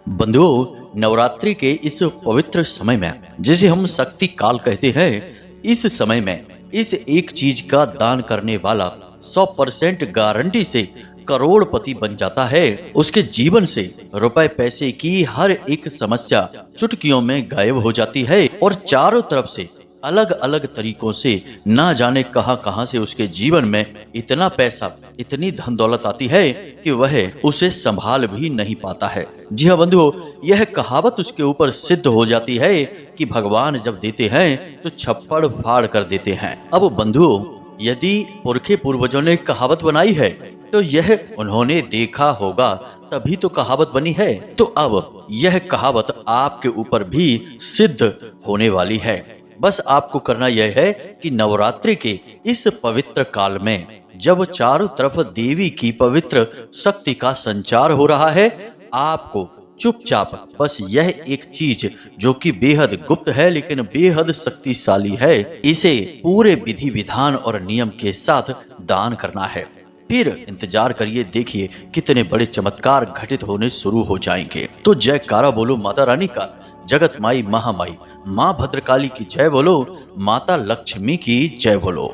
बंधुओं, नवरात्रि के इस पवित्र समय में जिसे हम शक्ति काल कहते हैं, इस समय में इस एक चीज का दान करने वाला 100% गारंटी से करोड़पति बन जाता है। उसके जीवन से रुपए पैसे की हर एक समस्या चुटकियों में गायब हो जाती है और चारों तरफ से अलग अलग तरीकों से ना जाने कहां से उसके जीवन में इतना पैसा, इतनी धन दौलत आती है कि वह उसे संभाल भी नहीं पाता है। जी हाँ बंधुओं, यह कहावत उसके ऊपर सिद्ध हो जाती है कि भगवान जब देते हैं तो छप्पड़ फाड़ कर देते हैं। अब बंधुओं, यदि पुरखे पूर्वजों ने कहावत बनाई है तो यह उन्होंने देखा होगा, तभी तो कहावत बनी है। तो अब यह कहावत आपके ऊपर भी सिद्ध होने वाली है। बस आपको करना यह है कि नवरात्रि के इस पवित्र काल में जब चारों तरफ देवी की पवित्र शक्ति का संचार हो रहा है, आपको चुपचाप बस यह एक चीज जो कि बेहद गुप्त है लेकिन बेहद शक्तिशाली है, इसे पूरे विधि विधान और नियम के साथ दान करना है। फिर इंतजार करिए, देखिए कितने बड़े चमत्कार घटित होने शुरू हो जाएंगे। तो जयकारा बोलो माता रानी का, जगत माई महामाई माँ भद्रकाली की जय बोलो, माता लक्ष्मी की जय बोलो।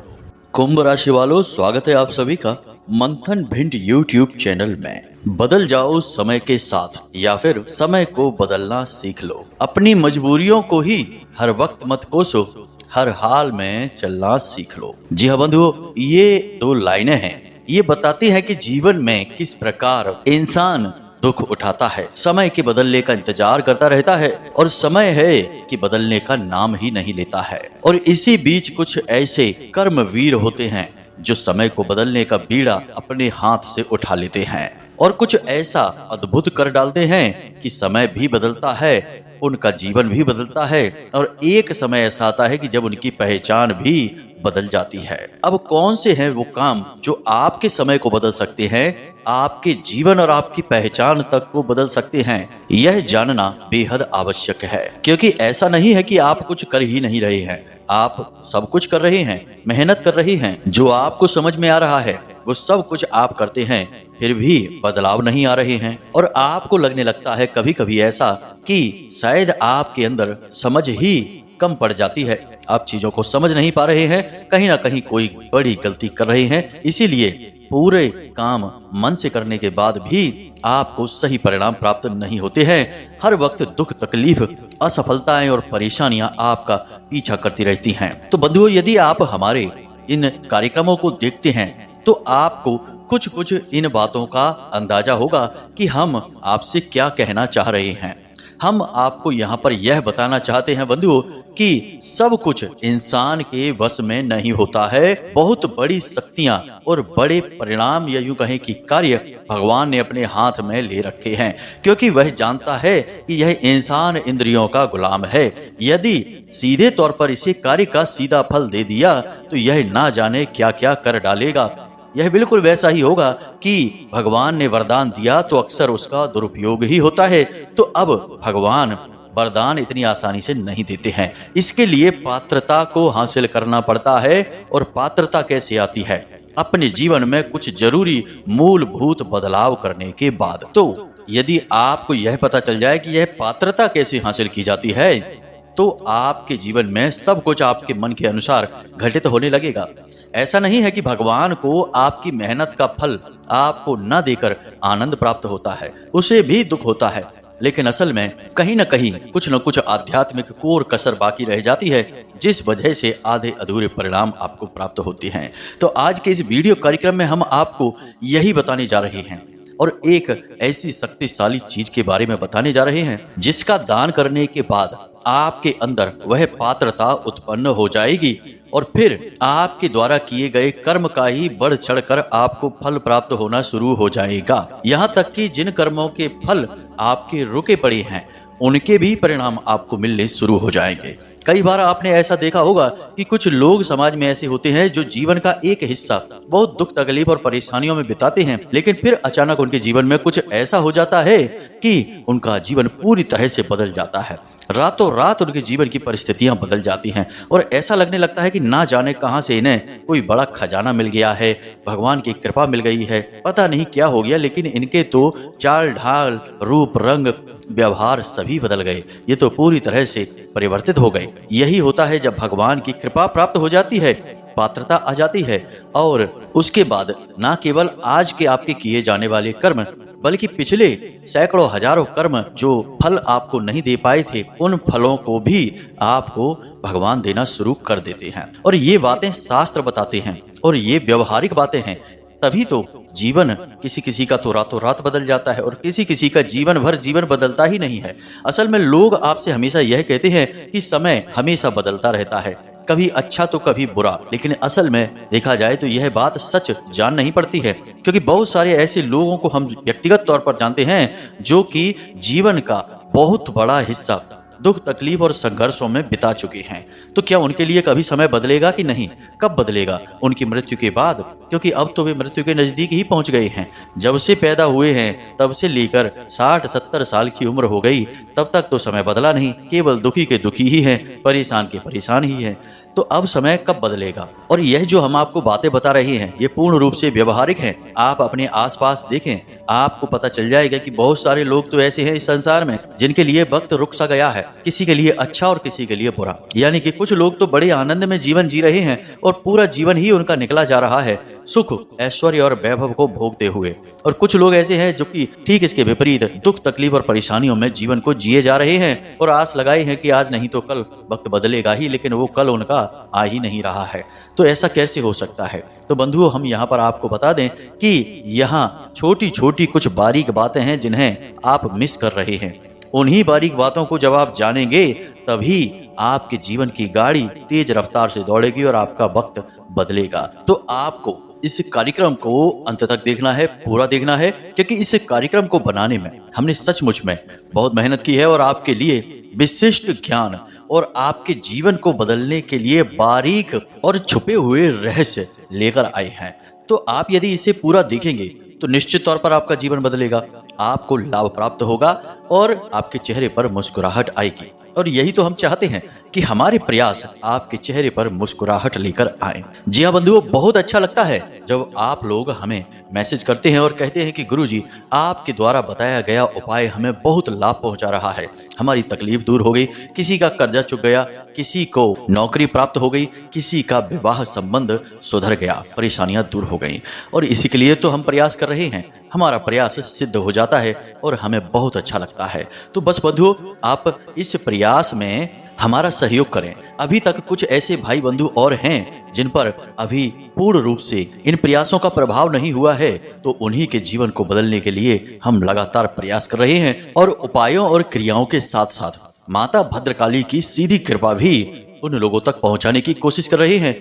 कुंभ राशि वालों, स्वागत है आप सभी का मंथन भिंड यूट्यूब चैनल में। बदल जाओ समय के साथ या फिर समय को बदलना सीख लो। अपनी मजबूरियों को ही हर वक्त मत कोसो, हर हाल में चलना सीख लो। जी हाँ बंधुओं, ये दो लाइनें हैं, ये बताती है कि जीवन में किस प्रकार इंसान दुख उठाता है, समय के बदलने का इंतजार करता रहता है और समय है कि बदलने का नाम ही नहीं लेता है। और इसी बीच कुछ ऐसे कर्मवीर होते हैं जो समय को बदलने का बीड़ा अपने हाथ से उठा लेते हैं और कुछ ऐसा अद्भुत कर डालते हैं कि समय भी बदलता है, उनका जीवन भी बदलता है और एक समय ऐसा आता है कि जब उनकी पहचान भी बदल जाती है। अब कौन से हैं वो काम जो आपके समय को बदल सकते हैं, आपके जीवन और आपकी पहचान तक को बदल सकते हैं, यह जानना बेहद आवश्यक है। क्योंकि ऐसा नहीं है कि आप कुछ कर ही नहीं रहे हैं, आप सब कुछ कर रहे हैं, मेहनत कर रहे हैं। जो आपको समझ में आ रहा है वो सब कुछ आप करते हैं, फिर भी बदलाव नहीं आ रहे हैं और आपको लगने लगता है कभी कभी ऐसा कि शायद आपके अंदर समझ ही कम पड़ जाती है, आप चीजों को समझ नहीं पा रहे हैं, कहीं ना कहीं कोई बड़ी गलती कर रहे हैं। इसीलिए पूरे काम मन से करने के बाद भी आपको सही परिणाम प्राप्त नहीं होते हैं। हर वक्त दुख, तकलीफ, असफलताएं और परेशानियां आपका पीछा करती रहती हैं। तो बंधुओं, यदि आप हमारे इन कार्यक्रमों को देखते हैं तो आपको कुछ इन बातों का अंदाजा होगा कि हम आपसे क्या कहना चाह रहे हैं। हम आपको यहाँ पर यह बताना चाहते हैं बंधुओं कि सब कुछ इंसान के वश में नहीं होता है। बहुत बड़ी शक्तियां और बड़े परिणाम या यूं कहें कि कार्य भगवान ने अपने हाथ में ले रखे हैं, क्योंकि वह जानता है कि यह इंसान इंद्रियों का गुलाम है। यदि सीधे तौर पर इसे कार्य का सीधा फल दे दिया तो यह ना जाने क्या क्या कर डालेगा। यह बिल्कुल वैसा ही होगा कि भगवान ने वरदान दिया तो अक्सर उसका दुरुपयोग ही होता है। तो अब भगवान वरदान इतनी आसानी से नहीं देते हैं, इसके लिए पात्रता को हासिल करना पड़ता है। और पात्रता कैसे आती है? अपने जीवन में कुछ जरूरी मूलभूत बदलाव करने के बाद। तो यदि आपको यह पता चल जाए कि यह पात्रता कैसे हासिल की जाती है तो आपके जीवन में सब कुछ आपके मन के अनुसार घटित होने लगेगा। ऐसा नहीं है कि भगवान को आपकी मेहनत का फल आपको न देकर आनंद प्राप्त होता है, उसे भी दुख होता है, लेकिन असल में कहीं न कहीं कुछ न कुछ आध्यात्मिक कोर कसर बाकी रह जाती है, जिस वजह से आधे अधूरे परिणाम आपको प्राप्त होते हैं। तो आज के इस वीडियो कार्यक्रम में हम आपको यही बताने जा रहे हैं और एक ऐसी शक्तिशाली चीज के बारे में बताने जा रहे हैं जिसका दान करने के बाद आपके अंदर वह पात्रता उत्पन्न हो जाएगी और फिर आपके द्वारा किए गए कर्म का ही बढ़ चढ़कर आपको फल प्राप्त होना शुरू हो जाएगा। यहाँ तक कि जिन कर्मों के फल आपके रुके पड़े हैं उनके भी परिणाम आपको मिलने शुरू हो जाएंगे। कई बार आपने ऐसा देखा होगा कि कुछ लोग समाज में ऐसे होते हैं जो जीवन का एक हिस्सा बहुत दुख तकलीफ और परेशानियों में बिताते हैं, लेकिन फिर अचानक उनके जीवन में कुछ ऐसा हो जाता है कि उनका जीवन पूरी तरह से बदल जाता है। रातों रात उनके जीवन की परिस्थितियां बदल जाती हैं और ऐसा लगने लगता है कि ना जाने कहां से इन्हें कोई बड़ा खजाना मिल गया है, भगवान की कृपा मिल गई है, पता नहीं क्या हो गया, लेकिन इनके तो चाल ढाल, रूप रंग, व्यवहार सभी बदल गए। ये तो पूरी तरह से परिवर्तित हो गए। यही होता है जब भगवान की कृपा प्राप्त हो जाती है, पात्रता आ जाती है और उसके बाद ना केवल आज के आपके किए जाने वाले कर्म, बल्कि पिछले सैकड़ों हजारों कर्म जो फल आपको नहीं दे पाए थे, उन फलों को भी आपको भगवान देना शुरू कर देते हैं। और ये बातें शास्त्र बताते हैं और ये व्यवहारिक बातें हैं। तभी तो जीवन किसी किसी का तो रातों रात बदल जाता है और किसी किसी का जीवन भर जीवन बदलता ही नहीं है। असल में लोग आपसे हमेशा यह कहते हैं कि समय हमेशा बदलता रहता है, कभी अच्छा तो कभी बुरा, लेकिन असल में देखा जाए तो यह बात सच जान नहीं पड़ती है, क्योंकि बहुत सारे ऐसे लोगों को हम व्यक्तिगत तौर पर जानते हैं जो कि जीवन का बहुत बड़ा हिस्सा दुख तकलीफ और संघर्षों में बिता चुके हैं। तो क्या उनके लिए कभी समय बदलेगा कि नहीं? कब बदलेगा? उनकी मृत्यु के बाद, क्योंकि अब तो वे मृत्यु के नजदीक ही पहुंच गए हैं। जब से पैदा हुए हैं तब से लेकर 60-70 साल की उम्र हो गई, तब तक तो समय बदला नहीं, केवल दुखी के दुखी ही हैं, परेशान के परेशान ही हैं। तो अब समय कब बदलेगा? और यह जो हम आपको बातें बता रहे हैं ये पूर्ण रूप से व्यवहारिक हैं। आप अपने आसपास देखें, आपको पता चल जाएगा कि बहुत सारे लोग तो ऐसे हैं इस संसार में जिनके लिए वक्त रुक सा गया है, किसी के लिए अच्छा और किसी के लिए बुरा। यानी कि कुछ लोग तो बड़े आनंद में जीवन जी रहे हैं और पूरा जीवन ही उनका निकला जा रहा है सुख, ऐश्वर्य और वैभव को भोगते हुए, और कुछ लोग ऐसे हैं जो कि ठीक इसके विपरीत दुख तकलीफ और परेशानियों में जीवन को जिए जा रहे हैं और आस लगाए हैं कि आज नहीं तो कल वक्त बदलेगा ही, लेकिन वो कल उनका आ ही नहीं रहा है। तो ऐसा कैसे हो सकता है? तो बंधुओं, हम यहाँ पर आपको बता दें कि यहाँ छोटी छोटी कुछ बारीक बातें हैं जिन्हें आप मिस कर रहे हैं। उन्हीं बारीक बातों को जब आप जानेंगे तभी आपके जीवन की गाड़ी तेज रफ्तार से दौड़ेगी और आपका वक्त बदलेगा। तो आपको इस कार्यक्रम को अंत तक देखना है, पूरा देखना है, क्योंकि इस कार्यक्रम को बनाने में हमने सचमुच में बहुत मेहनत की है और आपके लिए विशिष्ट ज्ञान और आपके जीवन को बदलने के लिए बारीक और छुपे हुए रहस्य लेकर आए हैं। तो आप यदि इसे पूरा देखेंगे तो निश्चित तौर पर आपका जीवन बदलेगा, आपको लाभ प्राप्त होगा और आपके चेहरे पर मुस्कुराहट आएगी। और यही तो हम चाहते हैं कि हमारे प्रयास आपके चेहरे पर मुस्कुराहट लेकर आए। जी हाँ बंधुओं, बहुत अच्छा लगता है जब आप लोग हमें मैसेज करते हैं और कहते हैं कि गुरुजी, आपके द्वारा बताया गया उपाय हमें बहुत लाभ पहुंचा रहा है, हमारी तकलीफ दूर हो गई, किसी का कर्जा चुक गया, किसी को नौकरी प्राप्त हो गई, किसी का विवाह संबंध सुधर गया, परेशानियां दूर हो गई। और इसी के लिए तो हम प्रयास कर रहे हैं, हमारा प्रयास सिद्ध हो जाता है और हमें बहुत अच्छा लगता है। तो बस बंधुओं, आप इस प्रयास में हमारा सहयोग करें। अभी तक कुछ ऐसे भाई बंधु और हैं जिन पर अभी पूर्ण रूप से इन प्रयासों का प्रभाव नहीं हुआ है, तो उन्हीं के जीवन को बदलने के लिए हम लगातार प्रयास कर रहे हैं और उपायों और क्रियाओं के साथ साथ माता भद्रकाली की सीधी कृपा भी उन लोगों तक पहुंचाने की कोशिश कर रहे हैं।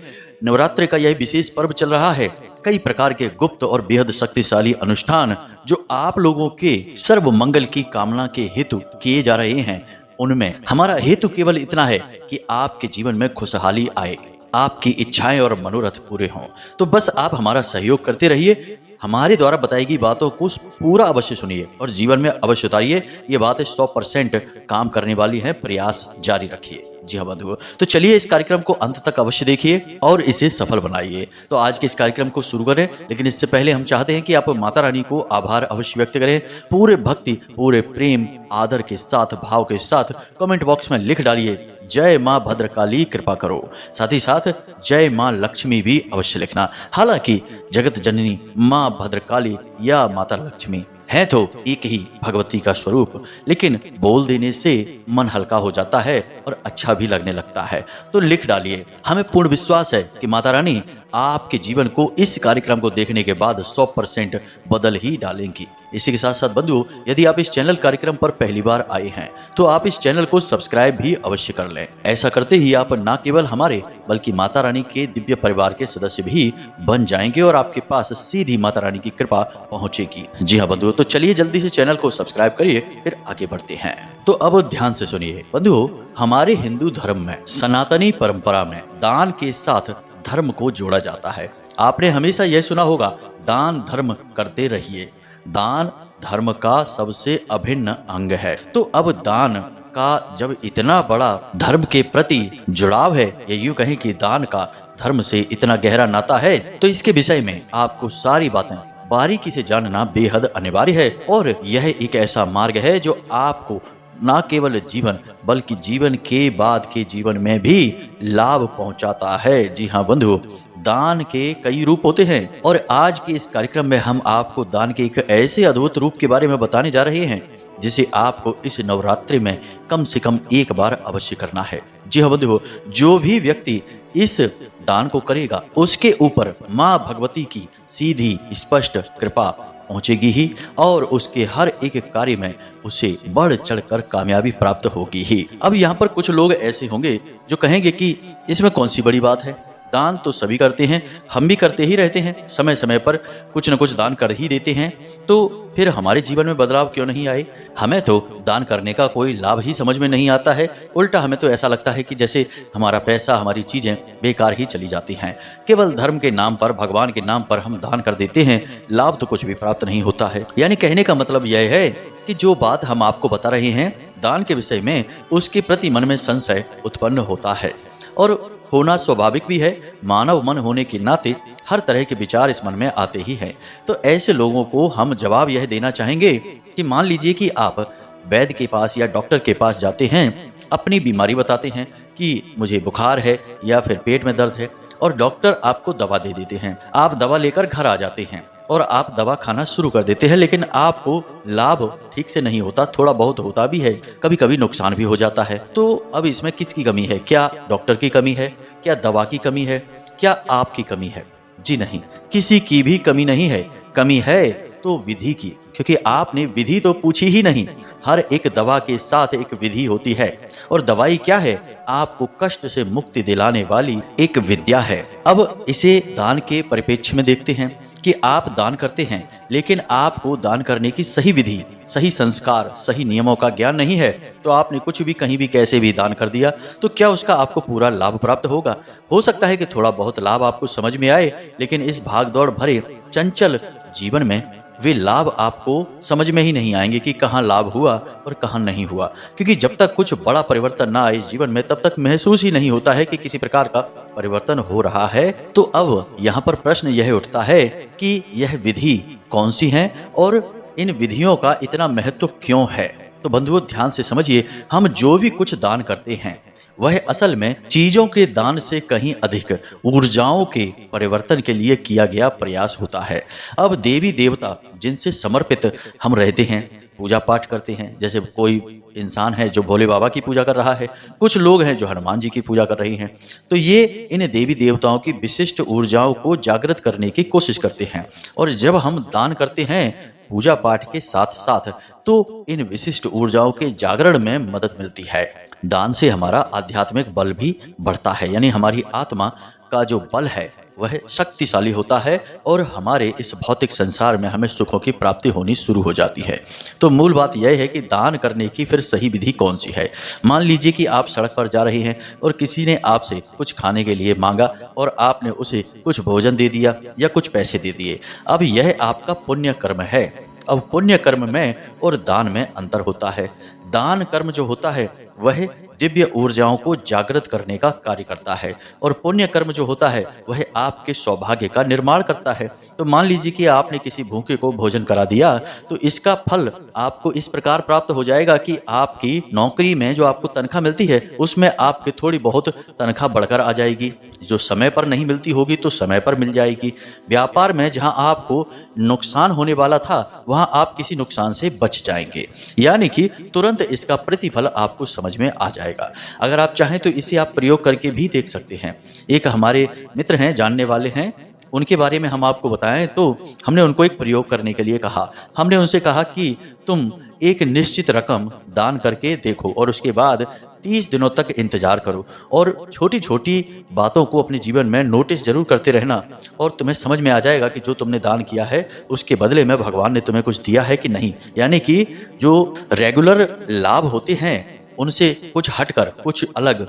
नवरात्रि का यह विशेष पर्व चल रहा है, कई प्रकार के गुप्त और बेहद शक्तिशाली अनुष्ठान जो आप लोगों के सर्व मंगल की कामना के हेतु किए जा रहे हैं, उनमें हमारा हेतु केवल इतना है कि आपके जीवन में खुशहाली आए, आपकी इच्छाएं और मनोरथ पूरे हों। तो बस आप हमारा सहयोग करते रहिए, हमारे द्वारा बताई गई बातों को पूरा अवश्य सुनिए और जीवन में अवश्य उतारिए। ये बातें 100% काम करने वाली हैं, प्रयास जारी रखिए। जी हाँ बंधुओं, तो चलिए इस कार्यक्रम को अंत तक अवश्य देखिए और इसे सफल बनाइए। तो आज के इस कार्यक्रम को शुरू करें, लेकिन इससे पहले हम चाहते हैं कि आप माता रानी को आभार अवश्य व्यक्त करें। पूरे भक्ति, पूरे प्रेम, आदर के साथ, भाव के साथ कमेंट बॉक्स में लिख डालिए, जय माँ भद्रकाली कृपा करो। साथ ही साथ जय माँ लक्ष्मी भी अवश्य लिखना। हालांकि जगत जननी माँ भद्रकाली या माता लक्ष्मी है तो एक ही भगवती का स्वरूप, लेकिन बोल देने से मन हल्का हो जाता है और अच्छा भी लगने लगता है। तो लिख डालिए। हमें पूर्ण विश्वास है कि माता रानी आपके जीवन को इस कार्यक्रम को देखने के बाद 100% बदल ही डालेंगी। इसी के साथ साथ बंधुओं, यदि आप इस चैनल कार्यक्रम पर पहली बार आए हैं तो आप इस चैनल को सब्सक्राइब भी अवश्य कर लें। ऐसा करते ही आप न केवल हमारे बल्कि माता रानी के दिव्य परिवार के सदस्य भी बन जाएंगे और आपके पास सीधी माता रानी की कृपा पहुंचेगी। जी हाँ बंधुओं, तो चलिए जल्दी से चैनल को सब्सक्राइब करिए, फिर आगे बढ़ते हैं। तो अब ध्यान से सुनिए बंधुओं, हमारे हिंदू धर्म में सनातनी परंपरा में दान के साथ धर्म को जोड़ा जाता है। आपने हमेशा यह सुना होगा, दान धर्म करते रहिए। दान धर्म का सबसे अभिन्न अंग है। तो अब दान का जब इतना बड़ा धर्म के प्रति जुड़ाव है, या यूं कहें कि दान का धर्म से इतना गहरा नाता है, तो इसके विषय में आपको सारी बातें बारीकी से जानना बेहद अनिवार्य है। और यह एक ऐसा मार्ग है जो आपको न केवल जीवन बल्कि जीवन के बाद के जीवन में भी लाभ पहुंचाता है। जी हाँ बंधु, दान के कई रूप होते हैं और आज के इस कार्यक्रम में हम आपको दान के एक ऐसे अद्भुत रूप के बारे में बताने जा रहे हैं जिसे आपको इस नवरात्रि में कम से कम एक बार अवश्य करना है। जी हाँ बंधुओं, जो भी व्यक्ति इस दान को करेगा उसके ऊपर माँ भगवती की सीधी स्पष्ट कृपा पहुंचेगी ही और उसके हर एक कार्य में उसे बढ़ चढ़कर कामयाबी प्राप्त होगी ही। अब यहाँ पर कुछ लोग ऐसे होंगे जो कहेंगे कि इसमें कौन सी बड़ी बात है, दान तो सभी करते हैं, हम भी करते ही रहते हैं, समय समय पर कुछ न कुछ दान कर ही देते हैं, तो फिर हमारे जीवन में बदलाव क्यों नहीं आए। हमें तो दान करने का कोई लाभ ही समझ में नहीं आता है। उल्टा हमें तो ऐसा लगता है कि जैसे हमारा पैसा, हमारी चीजें बेकार ही चली जाती हैं। केवल धर्म के नाम पर, भगवान के नाम पर हम दान कर देते हैं, लाभ तो कुछ भी प्राप्त नहीं होता है। यानी कहने का मतलब यह है कि जो बात हम आपको बता रहे हैं दान के विषय में, उसके प्रति मन में संशय उत्पन्न होता है और होना स्वाभाविक भी है। मानव मन होने के नाते हर तरह के विचार इस मन में आते ही हैं। तो ऐसे लोगों को हम जवाब यह देना चाहेंगे कि मान लीजिए कि आप वैद्य के पास या डॉक्टर के पास जाते हैं, अपनी बीमारी बताते हैं कि मुझे बुखार है या फिर पेट में दर्द है, और डॉक्टर आपको दवा दे देते हैं। आप दवा लेकर घर आ जाते हैं और आप दवा खाना शुरू कर देते हैं, लेकिन आपको लाभ ठीक से नहीं होता, थोड़ा बहुत होता भी है, कभी कभी नुकसान भी हो जाता है। तो अब इसमें किसकी कमी है? क्या डॉक्टर की कमी है? क्या दवा की कमी है? क्या आपकी कमी है? जी नहीं, किसी की भी कमी नहीं है। कमी है तो विधि की, क्योंकि आपने विधि तो पूछी ही नहीं। हर एक दवा के साथ एक विधि होती है और दवाई क्या है? आपको कष्ट से मुक्ति दिलाने वाली एक विद्या है। अब इसे दान के परिप्रेक्ष्य में देखते हैं कि आप दान करते हैं, लेकिन आपको दान करने की सही विधि, सही संस्कार, सही नियमों का ज्ञान नहीं है, तो आपने कुछ भी कहीं भी कैसे भी दान कर दिया, तो क्या उसका आपको पूरा लाभ प्राप्त होगा? हो सकता है कि थोड़ा बहुत लाभ आपको समझ में आए, लेकिन इस भागदौड़ भरे चंचल जीवन में वे लाभ आपको समझ में ही नहीं आएंगे कि कहाँ लाभ हुआ और कहाँ नहीं हुआ। क्योंकि जब तक कुछ बड़ा परिवर्तन ना आए जीवन में, तब तक महसूस ही नहीं होता है कि किसी प्रकार का परिवर्तन हो रहा है। तो अब यहाँ पर प्रश्न यह उठता है कि यह विधि कौन सी है और इन विधियों का इतना महत्व क्यों है। तो बंधुओं ध्यान से समझिए, हम जो भी कुछ दान करते हैं वह असल में चीजों के दान से कहीं अधिक ऊर्जाओं के परिवर्तन के लिए किया गया प्रयास होता है। अब देवी देवता जिनसे समर्पित हम रहते हैं, पूजा पाठ करते हैं, जैसे कोई इंसान है जो भोले बाबा की पूजा कर रहा है, कुछ लोग हैं जो हनुमान जी की पूजा कर रही हैं, तो ये इन देवी देवताओं की विशिष्ट ऊर्जाओं को जागृत करने की कोशिश करते हैं। और जब हम दान करते हैं पूजा पाठ के साथ साथ, तो इन विशिष्ट ऊर्जाओं के जागरण में मदद मिलती है। दान से हमारा आध्यात्मिक बल भी बढ़ता है, यानी हमारी आत्मा का जो बल है वह शक्तिशाली होता है और हमारे इस भौतिक संसार में हमें सुखों की प्राप्ति होनी शुरू हो जाती है। तो मूल बात यह है कि दान करने की फिर सही विधि कौन सी है। मान लीजिए कि आप सड़क पर जा रहे हैं और किसी ने आपसे कुछ खाने के लिए मांगा और आपने उसे कुछ भोजन दे दिया या कुछ पैसे दे दिए। अब यह आपका पुण्य कर्म है। अब पुण्य कर्म में और दान में अंतर होता है। दान कर्म जो होता है वह दिव्य ऊर्जाओं को जागृत करने का कार्य करता है और पुण्य कर्म जो होता है वह आपके सौभाग्य का निर्माण करता है। तो मान लीजिए कि आपने किसी भूखे को भोजन करा दिया, तो इसका फल आपको इस प्रकार प्राप्त हो जाएगा कि आपकी नौकरी में जो आपको तनख्वाह मिलती है उसमें आपकी थोड़ी बहुत तनख्वाह बढ़कर आ जाएगी। जो समय पर नहीं मिलती होगी तो समय पर मिल जाएगी। व्यापार में जहां आपको नुकसान होने वाला था वहां आप किसी नुकसान से बच जाएंगे, यानी कि तुरंत इसका प्रतिफल आपको समझ में आ जाएगा। अगर आप चाहें तो इसे आप प्रयोग करके भी देख सकते हैं। एक हमारे मित्र हैं, जानने वाले हैं, उनके बारे में हम आपको बताएं तो हमने उनको एक प्रयोग करने के लिए कहा। हमने उनसे कहा कि तुम एक निश्चित रकम दान करके देखो और उसके बाद 30 दिनों तक इंतजार करो और छोटी छोटी बातों को अपने जीवन में नोटिस जरूर करते रहना और तुम्हें समझ में आ जाएगा कि जो तुमने दान किया है उसके बदले में भगवान ने तुम्हें कुछ दिया है कि नहीं। यानी कि जो रेगुलर लाभ होते हैं उनसे कुछ हटकर कुछ अलग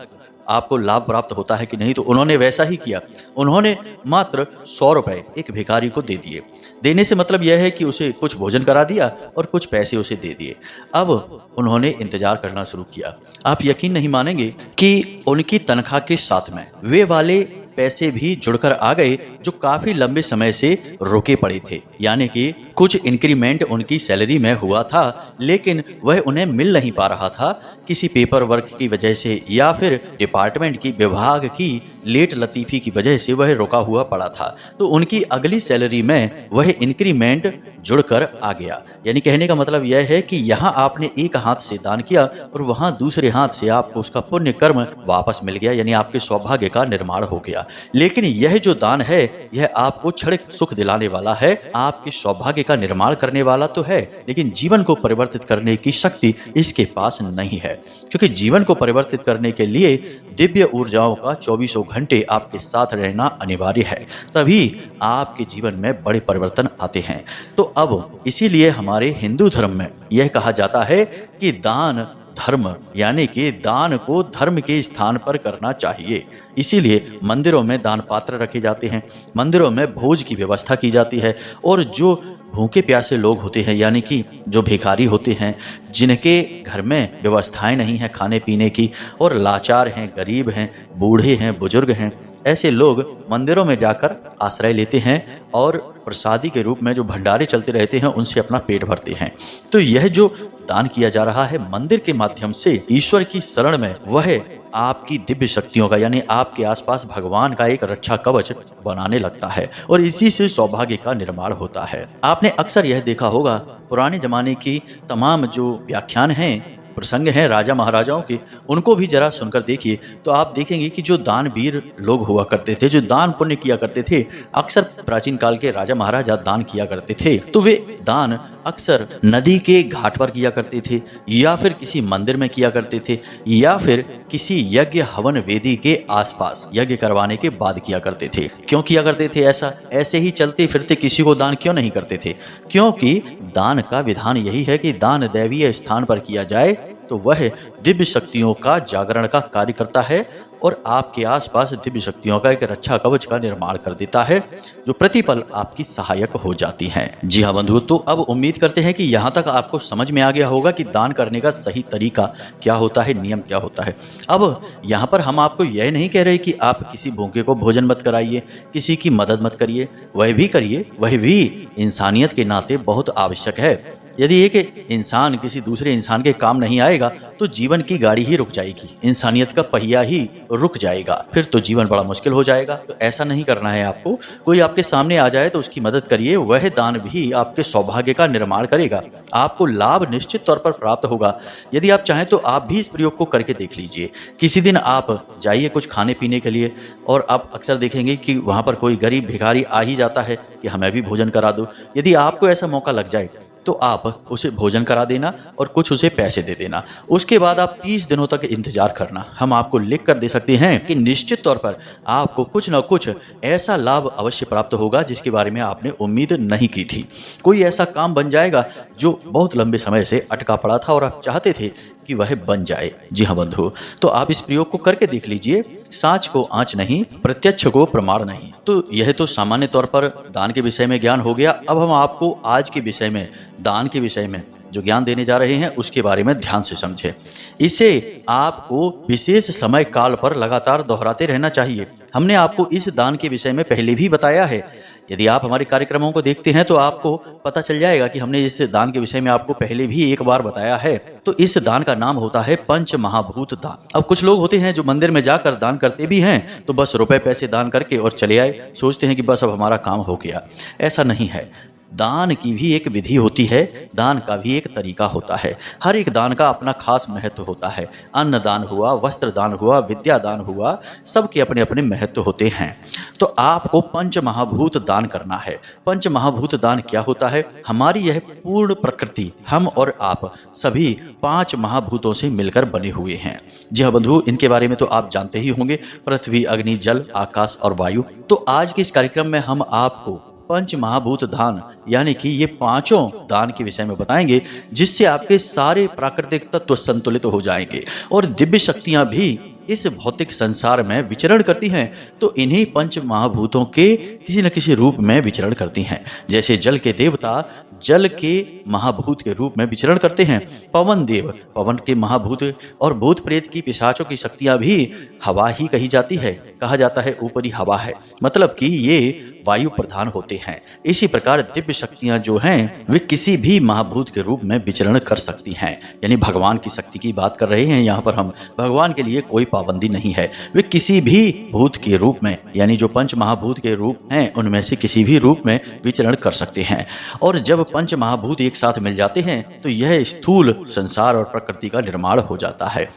आपको लाभ प्राप्त होता है कि नहीं। तो उन्होंने वैसा ही किया। उन्होंने मात्र 100 रुपए एक भिखारी को दे दिए। देने से मतलब यह है कि उसे कुछ भोजन करा दिया और कुछ पैसे उसे दे दिए। अब उन्होंने इंतजार करना शुरू किया। आप यकीन नहीं मानेंगे कि उनकी तनख्वाह के साथ में वे वाले पैसे भी जुड़कर आ गए जो काफी लंबे समय से रुके पड़े थे। यानी कि कुछ इंक्रीमेंट उनकी सैलरी में हुआ था, लेकिन वह उन्हें मिल नहीं पा रहा था, किसी पेपर वर्क की वजह से या फिर डिपार्टमेंट की विभाग की लेट लतीफ़ी की वजह से वह रुका हुआ पड़ा था। तो उनकी अगली सैलरी में वह इंक्रीमेंट जुड़कर आ गया। यानी कहने का मतलब यह है कि यहाँ आपने एक हाथ से दान किया और वहाँ दूसरे हाथ से आपको उसका पुण्य कर्म वापस मिल गया, यानी आपके सौभाग्य का निर्माण हो गया। लेकिन यह जो दान है यह आपको क्षणिक सुख दिलाने वाला है, आपके सौभाग्य का निर्माण करने वाला तो है, लेकिन जीवन को परिवर्तित करने की शक्ति इसके पास नहीं है। क्योंकि जीवन को परिवर्तित करने के लिए दिव्य ऊर्जाओं का 24 घंटे आपके साथ रहना अनिवार्य है, तभी आपके जीवन में बड़े परिवर्तन आते हैं। तो अब इसीलिए हमारे हिंदू धर्म में यह कहा जाता है कि दान धर्म, यानी कि दान को धर्म के स्थान पर करना चाहिए। इसीलिए मंदिरों में दान पात्र रखे जाते हैं, मंदिरों में भोज की व्यवस्था की जाती है, और जो भूखे प्यासे लोग होते हैं, यानी कि जो भिखारी होते हैं, जिनके घर में व्यवस्थाएं नहीं हैं खाने पीने की, और लाचार हैं, गरीब हैं, बूढ़े हैं, बुजुर्ग हैं, ऐसे लोग मंदिरों में जाकर आश्रय लेते हैं और प्रसादी के रूप में जो भंडारे चलते रहते हैं उनसे अपना पेट भरते हैं। तो यह जो दान किया जा रहा है मंदिर के माध्यम से ईश्वर की शरण में, वह आपकी दिव्य शक्तियों का, यानी आपके आसपास भगवान का एक रक्षा कवच बनाने लगता है, और इसी से सौभाग्य का निर्माण होता है। आपने अक्सर यह देखा होगा, पुराने जमाने की तमाम जो व्याख्यान हैं, प्रसंग हैं राजा महाराजाओं के, उनको भी जरा सुनकर देखिए तो आप देखेंगे कि जो दानवीर लोग हुआ करते थे, जो दान पुण्य किया करते थे, अक्सर प्राचीन काल के राजा महाराजा दान किया करते थे, तो वे दान अक्सर नदी के घाट पर किया करते थे, या फिर किसी मंदिर में किया करते थे, या फिर किसी यज्ञ हवन वेदी के आसपास यज्ञ करवाने के बाद किया करते थे। क्यों किया करते थे ऐसा? ऐसे ही चलते फिरते किसी को दान क्यों नहीं करते थे? क्योंकि दान का विधान यही है कि दान दैवीय स्थान पर किया जाए तो वह दिव्य शक्तियों का जागरण का कार्य करता है, और आपके आसपास दिव्य शक्तियों का एक रक्षा कवच का निर्माण कर देता है, जो प्रतिपल आपकी सहायक हो जाती हैं। जी हाँ बंधुओं, तो अब उम्मीद करते हैं कि यहाँ तक आपको समझ में आ गया होगा कि दान करने का सही तरीका क्या होता है, नियम क्या होता है। अब यहाँ पर हम आपको यह नहीं कह रहे कि आप किसी भूखे को भोजन मत कराइए, किसी की मदद मत करिए, वह भी करिए, वह भी इंसानियत के नाते बहुत आवश्यक है। यदि एक इंसान किसी दूसरे इंसान के काम नहीं आएगा तो जीवन की गाड़ी ही रुक जाएगी, इंसानियत का पहिया ही रुक जाएगा, फिर तो जीवन बड़ा मुश्किल हो जाएगा। तो ऐसा नहीं करना है आपको। कोई आपके सामने आ जाए तो उसकी मदद करिए, वह दान भी आपके सौभाग्य का निर्माण करेगा, आपको लाभ निश्चित तौर पर प्राप्त होगा। यदि आप चाहें तो आप भी इस प्रयोग को करके देख लीजिए। किसी दिन आप जाइए कुछ खाने पीने के लिए, और आप अक्सर देखेंगे कि वहाँ पर कोई गरीब भिखारी आ ही जाता है कि हमें भी भोजन करा दो। यदि आपको ऐसा मौका लग जाए तो आप उसे भोजन करा देना और कुछ उसे पैसे दे देना। उसके बाद आप 30 दिनों तक इंतजार करना। हम आपको लिख कर दे सकते हैं कि निश्चित तौर पर आपको कुछ न कुछ ऐसा लाभ अवश्य प्राप्त होगा जिसके बारे में आपने उम्मीद नहीं की थी। कोई ऐसा काम बन जाएगा जो बहुत लंबे समय से अटका पड़ा था और आप चाहते थे कि वह बन जाए। जी हाँ बंधु, तो आप इस प्रयोग को करके देख लीजिए। साँच को आँच नहीं, प्रत्यक्ष को प्रमाण नहीं। तो यह तो सामान्य तौर पर दान के विषय में ज्ञान हो गया। अब हम आपको आज के विषय में, दान के विषय में जो ज्ञान देने जा रहे हैं उसके बारे में ध्यान से समझें। इसे आपको विशेष समय काल पर लगातार दोहराते रहना चाहिए। हमने आपको इस दान के विषय में पहले भी बताया है। यदि आप हमारे कार्यक्रमों को देखते हैं तो आपको पता चल जाएगा कि हमने इस दान के विषय में आपको पहले भी एक बार बताया है। तो इस दान का नाम होता है पंच महाभूत दान। अब कुछ लोग होते हैं जो मंदिर में जाकर दान करते भी हैं तो बस रुपए पैसे दान करके और चले आए, सोचते हैं कि बस अब हमारा काम हो गया। ऐसा नहीं है। दान की भी एक विधि होती है, दान का भी एक तरीका होता है। हर एक दान का अपना खास महत्व होता है। अन्न दान हुआ, वस्त्र दान हुआ, विद्या दान हुआ, सबके अपने अपने महत्व होते हैं। तो आपको पंच महाभूत दान करना है। पंच महाभूत दान क्या होता है? हमारी यह पूर्ण प्रकृति, हम और आप सभी 5 महाभूतों से मिलकर बने हुए हैं। जी हाँ बंधु, इनके बारे में तो आप जानते ही होंगे, पृथ्वी, अग्नि, जल, आकाश और वायु। तो आज के इस कार्यक्रम में हम आपको पंच महाभूत दान यानी कि ये 5 दान के विषय में बताएंगे, जिससे आपके सारे प्राकृतिक तत्व संतुलित हो जाएंगे और दिव्य शक्तियां भी इस भौतिक संसार में विचरण करती हैं तो इन्हीं पंच महाभूतों के किसी न किसी रूप में विचरण करती हैं। जैसे जल के देवता जल के महाभूत के रूप में विचरण करते हैं, पवन देव पवन के महाभूत, और भूत प्रेत की पिशाचों की शक्तियां भी हवा ही कही जाती है, कहा जाता है ऊपरी हवा है, मतलब कि ये वायु प्रधान होते हैं। इसी प्रकार दिव्य शक्तियां जो हैं वे किसी भी महाभूत के रूप में विचरण कर सकती हैं। यानी भगवान की शक्ति की बात कर रहे हैं यहाँ पर हम, भगवान के लिए कोई पाबंदी नहीं है, वे किसी भी भूत के रूप में, यानी जो पंच महाभूत के रूप हैं उनमें से किसी भी रूप में विचरण कर सकते हैं। और जब पंच महाभूत एक साथ मिल जाते हैं तो यह स्थूल संसार और प्रकृति का निर्माण हो जाता है।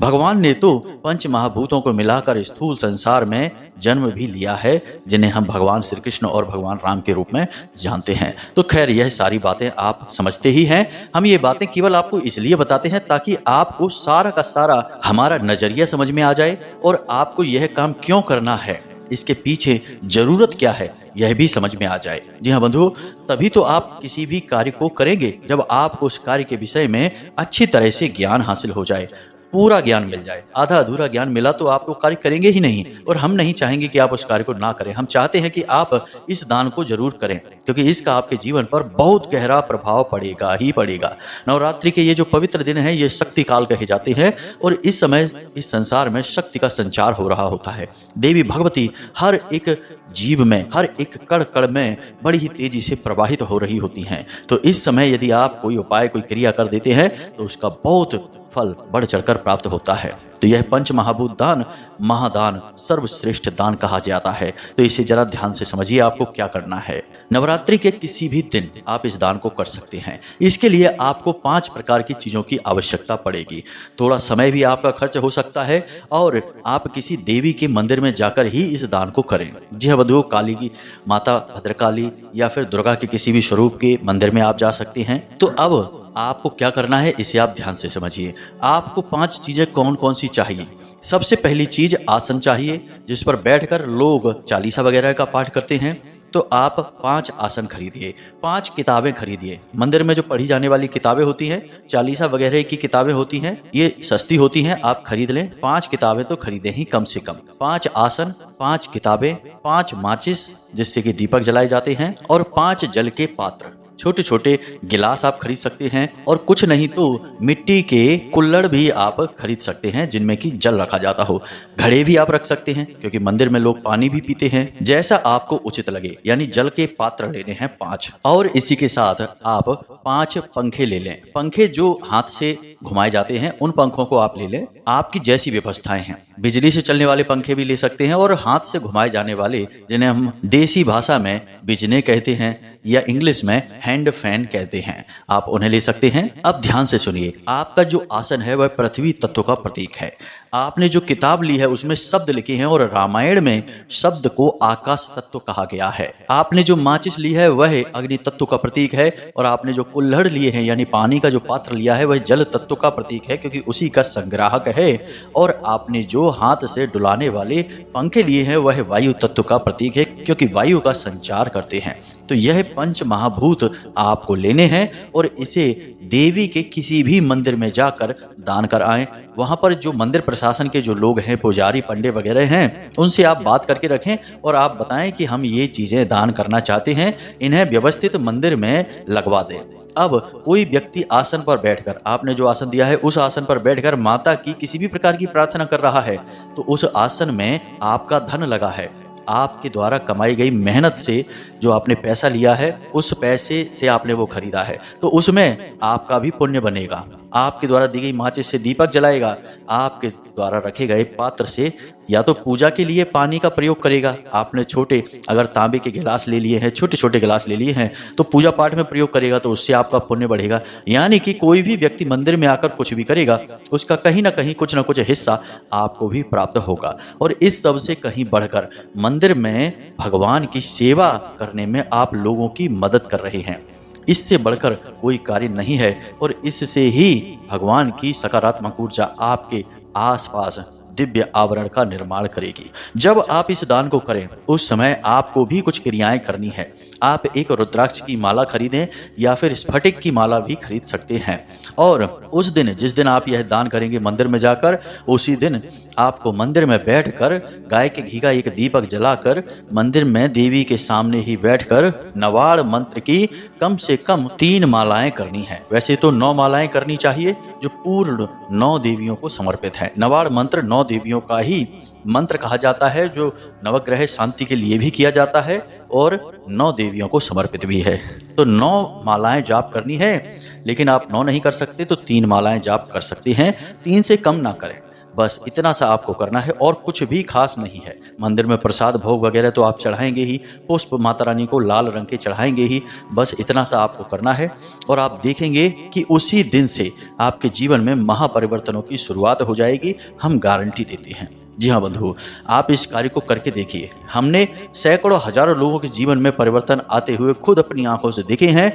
भगवान ने तो पंच महाभूतों को मिलाकर स्थूल संसार में जन्म भी लिया है, जिन्हें हम भगवान श्री कृष्ण और भगवान राम के रूप में जानते हैं। तो खैर यह सारी बातें आप समझते ही हैं। हम ये बातें केवल आपको इसलिए बताते हैं ताकि आपको सारा का सारा हमारा नजरिया समझ में आ जाए और आपको यह काम क्यों करना है, इसके पीछे जरूरत क्या है, यह भी समझ में आ जाए। जी हाँ बंधु, तभी तो आप किसी भी कार्य को करेंगे जब आपको उस कार्य के विषय में अच्छी तरह से ज्ञान हासिल हो जाए, पूरा ज्ञान मिल जाए। आधा अधूरा ज्ञान मिला तो आप वो कार्य करेंगे ही नहीं, और हम नहीं चाहेंगे कि आप उस कार्य को ना करें। हम चाहते हैं कि आप इस दान को जरूर करें, क्योंकि इसका आपके जीवन पर बहुत गहरा प्रभाव पड़ेगा ही पड़ेगा। नवरात्रि के ये जो पवित्र दिन है ये शक्ति काल कहे जाते हैं, और इस समय इस संसार में शक्ति का संचार हो रहा होता है। देवी भगवती हर एक जीव में, हर एक कण कण में बड़ी ही तेजी से प्रवाहित हो रही होती हैं। तो इस समय यदि आप कोई उपाय, कोई क्रिया कर देते हैं तो उसका बहुत फल बढ़ चढ़कर प्राप्त होता है। तो यह पंच महाभूत दान महादान सर्वश्रेष्ठ दान कहा जाता है। तो इसे जरा ध्यान से समझिए आपको क्या करना है। नवरात्रि के किसी भी दिन आप इस दान को कर सकते हैं। इसके लिए आपको 5 प्रकार की चीजों की आवश्यकता पड़ेगी। थोड़ा समय भी आपका खर्च हो सकता है, और आप किसी देवी के मंदिर में जाकर ही इस दान को करें। जी हाँ बंधुओं, काली की माता भद्रकाली या फिर दुर्गा के किसी भी स्वरूप के मंदिर में आप जा सकते हैं। तो अब आपको क्या करना है इसे आप ध्यान से समझिए। आपको 5 चीजें कौन कौन सी चाहिए। सबसे पहली चीज आसन चाहिए, जिस पर बैठकर लोग चालीसा वगैरह का पाठ करते हैं। तो आप 5 आसन खरीदिए, 5 किताबें खरीदिए। मंदिर में जो पढ़ी जाने वाली किताबें होती हैं, चालीसा वगैरह की किताबें होती हैं, ये सस्ती होती हैं, आप खरीद लें। 5 किताबें तो खरीदें ही कम से कम। 5 आसन, 5 किताबें, 5 माचिस जिससे कि दीपक जलाए जाते हैं, और 5 जल के पात्र, छोटे छोटे गिलास आप खरीद सकते हैं। और कुछ नहीं तो मिट्टी के कुल्हड़ भी आप खरीद सकते हैं जिनमें कि जल रखा जाता हो। घड़े भी आप रख सकते हैं, क्योंकि मंदिर में लोग पानी भी पीते हैं। जैसा आपको उचित लगे, यानी जल के पात्र लेने हैं 5। और इसी के साथ आप 5 पंखे ले लें। पंखे जो हाथ से घुमाए जाते हैं उन पंखों को आप ले लें। आपकी जैसी व्यवस्थाएं हैं, बिजली से चलने वाले पंखे भी ले सकते हैं, और हाथ से घुमाए जाने वाले, जिन्हें हम देसी भाषा में बिजने कहते हैं या इंग्लिश में हैंड फैन कहते हैं, आप उन्हें ले सकते हैं। अब ध्यान से सुनिए, आपका जो आसन है वह पृथ्वी तत्व का प्रतीक है। आपने जो किताब ली है उसमें शब्द लिखे हैं, और रामायण में शब्द को आकाश तत्व कहा गया है। आपने जो माचिस ली है वह अग्नि तत्व का प्रतीक है, और आपने जो कुल्हड़ लिए हैं यानी पानी का जो पात्र लिया है वह जल तत्व का प्रतीक है, क्योंकि उसी का संग्राहक है। और आपने जो हाथ से डुलाने वाले पंखे लिए हैं वह वायु तत्व का प्रतीक है, क्योंकि वायु का संचार करते हैं। तो यह पंच महाभूत आपको लेने हैं, और इसे देवी के किसी भी मंदिर में जाकर दान कर आएं। वहां पर जो मंदिर प्रशासन के जो लोग हैं, पुजारी पंडे वगैरह हैं, उनसे आप बात करके रखें और आप बताएं कि हम ये चीजें दान करना चाहते हैं, इन्हें व्यवस्थित मंदिर में लगवा दें। अब कोई व्यक्ति आसन पर बैठकर, आपने जो आसन दिया है उस आसन पर बैठकर माता की किसी भी प्रकार की प्रार्थना कर रहा है, तो उस आसन में आपका धन लगा है। आपके द्वारा कमाई गई मेहनत से जो आपने पैसा लिया है, उस पैसे से आपने वो खरीदा है, तो उसमें आपका भी पुण्य बनेगा। आपके द्वारा दी गई माचिस से दीपक जलाएगा, आपके द्वारा रखे गए पात्र से या तो पूजा के लिए पानी का प्रयोग करेगा। आपने छोटे अगर तांबे के गिलास ले लिए हैं, छोटे छोटे गिलास ले लिए हैं, तो पूजा पाठ में प्रयोग करेगा, तो उससे आपका पुण्य बढ़ेगा। यानी कि कोई भी व्यक्ति मंदिर में आकर कुछ भी करेगा, उसका कहीं ना कहीं कुछ ना कुछ हिस्सा आपको भी प्राप्त होगा। और इस सब से कहीं बढ़कर मंदिर में भगवान की सेवा करने में आप लोगों की मदद कर रहे हैं। इससे बढ़कर कोई कार्य नहीं है, और इससे ही भगवान की सकारात्मक ऊर्जा आपके आसपास दिव्य आवरण का निर्माण करेगी। जब आप इस दान को करें उस समय आपको भी कुछ क्रियाएं करनी है। आप एक रुद्राक्ष की माला खरीदें या फिर स्फटिक की माला भी खरीद सकते हैं। और उस दिन जिस दिन आप यह दान करेंगे मंदिर में जाकर, उसी दिन आपको मंदिर में बैठकर गाय के घी का एक दीपक जलाकर मंदिर में देवी के सामने ही बैठकर नवाड़ मंत्र की कम से कम 3 मालाएं करनी है। वैसे तो 9 मालाएं करनी चाहिए जो पूर्ण 9 देवियों को समर्पित है। नवाड़ मंत्र 9 देवियों का ही मंत्र कहा जाता है, जो नवग्रह शांति के लिए भी किया जाता है और 9 देवियों को समर्पित भी है। तो 9 मालाएं जाप करनी है, लेकिन आप 9 नहीं कर सकते तो 3 मालाएं जाप कर सकते हैं, 3 से कम ना करें। बस इतना सा आपको करना है और कुछ भी खास नहीं है। मंदिर में प्रसाद भोग वगैरह तो आप चढ़ाएंगे ही, पुष्प माता रानी को लाल रंग के चढ़ाएंगे ही, बस इतना सा आपको करना है। और आप देखेंगे कि उसी दिन से आपके जीवन में महापरिवर्तनों की शुरुआत हो जाएगी। हम गारंटी देते हैं। जी हाँ बंधु, आप इस कार्य को करके देखिए। हमने सैकड़ों हजारों लोगों के जीवन में परिवर्तन आते हुए खुद अपनी आंखों से देखे हैं,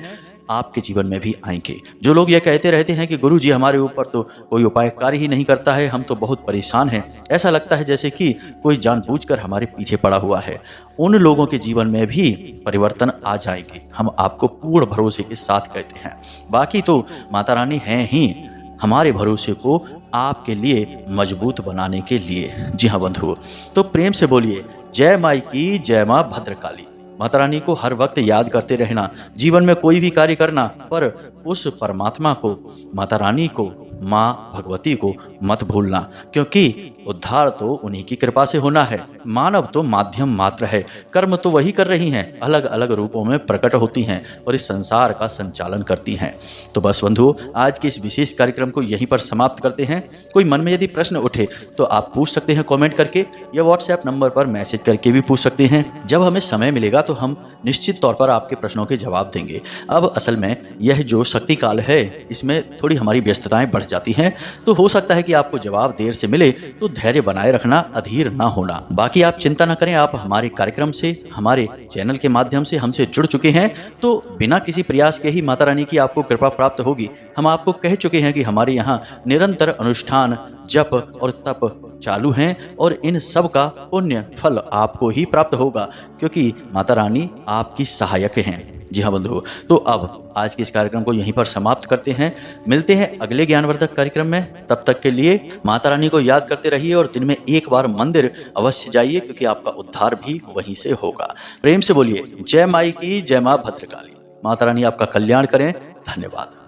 आपके जीवन में भी आएंगे। जो लोग ये कहते रहते हैं कि गुरुजी हमारे ऊपर तो कोई उपाय कार्य ही नहीं करता है, हम तो बहुत परेशान हैं, ऐसा लगता है जैसे कि कोई जानबूझकर हमारे पीछे पड़ा हुआ है, उन लोगों के जीवन में भी परिवर्तन आ जाएंगे। हम आपको पूर्ण भरोसे के साथ कहते हैं। बाकी तो माता रानी हैं ही हमारे भरोसे को आपके लिए मजबूत बनाने के लिए। जी हाँ बंधु, तो प्रेम से बोलिए जय माई की जय माँ भद्रकाली। माता रानी को हर वक्त याद करते रहना। जीवन में कोई भी कार्य करना पर उस परमात्मा को, माता रानी को, माँ भगवती को मत भूलना, क्योंकि उद्धार तो उन्हीं की कृपा से होना है। मानव तो माध्यम मात्र है, कर्म तो वही कर रही हैं, अलग अलग रूपों में प्रकट होती हैं और इस संसार का संचालन करती हैं। तो बस बंधुओं, आज के इस विशेष कार्यक्रम को यहीं पर समाप्त करते हैं। कोई मन में यदि प्रश्न उठे तो आप पूछ सकते हैं कमेंट करके, या व्हाट्सएप नंबर पर मैसेज करके भी पूछ सकते हैं। जब हमें समय मिलेगा तो हम निश्चित तौर पर आपके प्रश्नों के जवाब देंगे। अब असल में यह जो शक्ति काल है, इसमें थोड़ी हमारी व्यस्तताएं बढ़ जाती हैं, तो हो सकता है कि आपको जवाब देर से मिले, तो धैर्य बनाए रखना, अधीर ना होना। बाकी आप चिंता न करें, आप हमारे कार्यक्रम से, हमारे चैनल के माध्यम से हमसे जुड़ चुके हैं, तो बिना किसी प्रयास के ही माता रानी की आपको कृपा प्राप्त होगी। हम आपको कह चुके हैं कि हमारे यहाँ निरंतर अनुष्ठान, जप और तप चालू हैं और इन सब का पुण्य फल आपको ही प्राप्त होगा, क्योंकि माता रानी आपकी सहायक हैं। जी हाँ बंधुओं, तो अब आज के इस कार्यक्रम को यहीं पर समाप्त करते हैं। मिलते हैं अगले ज्ञानवर्धक कार्यक्रम में। तब तक के लिए माता रानी को याद करते रहिए और दिन में एक बार मंदिर अवश्य जाइए, क्योंकि आपका उद्धार भी वहीं से होगा। प्रेम से बोलिए जय माई की जय माँ भद्रकाली। माता रानी आपका कल्याण करें। धन्यवाद।